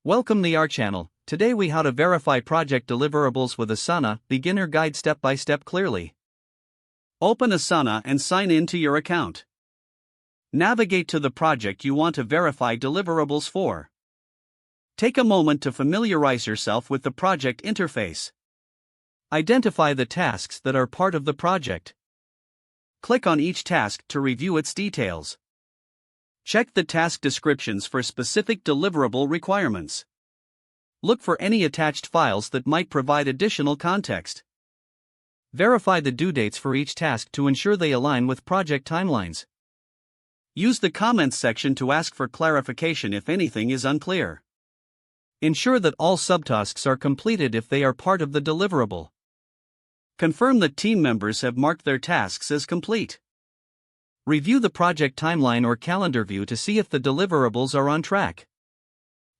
Welcome to our channel. Today we how to verify project deliverables with Asana, beginner guide step by step clearly. Open Asana and sign in to your account. Navigate to the project you want to verify deliverables for. Take a moment to familiarize yourself with the project interface. Identify the tasks that are part of the project. Click on each task to review its details. Check the task descriptions for specific deliverable requirements. Look for any attached files that might provide additional context. Verify the due dates for each task to ensure they align with project timelines. Use the comments section to ask for clarification if anything is unclear. Ensure that all subtasks are completed if they are part of the deliverable. Confirm that team members have marked their tasks as complete. Review the project timeline or calendar view to see if the deliverables are on track.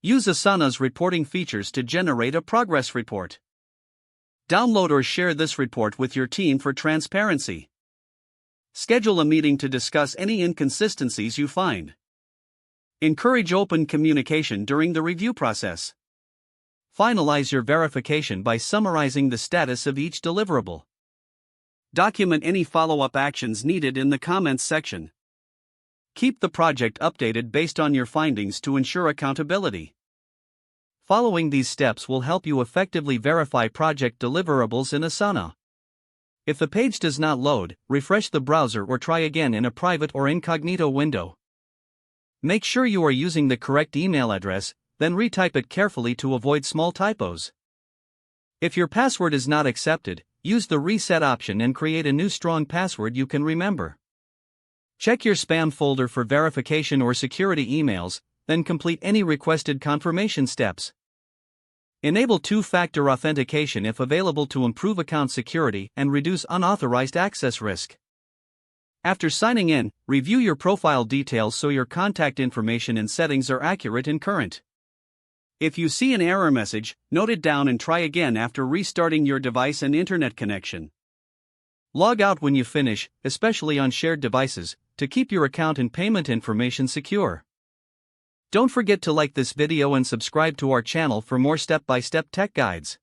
Use Asana's reporting features to generate a progress report. Download or share this report with your team for transparency. Schedule a meeting to discuss any inconsistencies you find. Encourage open communication during the review process. Finalize your verification by summarizing the status of each deliverable. Document any follow-up actions needed in the comments section. Keep the project updated based on your findings to ensure accountability. Following these steps will help you effectively verify project deliverables in Asana. If the page does not load, refresh the browser or try again in a private or incognito window. Make sure you are using the correct email address, then retype it carefully to avoid small typos. If your password is not accepted, use the reset option and create a new strong password you can remember. Check your spam folder for verification or security emails, then complete any requested confirmation steps. Enable two-factor authentication if available to improve account security and reduce unauthorized access risk. After signing in, review your profile details so your contact information and settings are accurate and current. If you see an error message, note it down and try again after restarting your device and internet connection. Log out when you finish, especially on shared devices, to keep your account and payment information secure. Don't forget to like this video and subscribe to our channel for more step-by-step tech guides.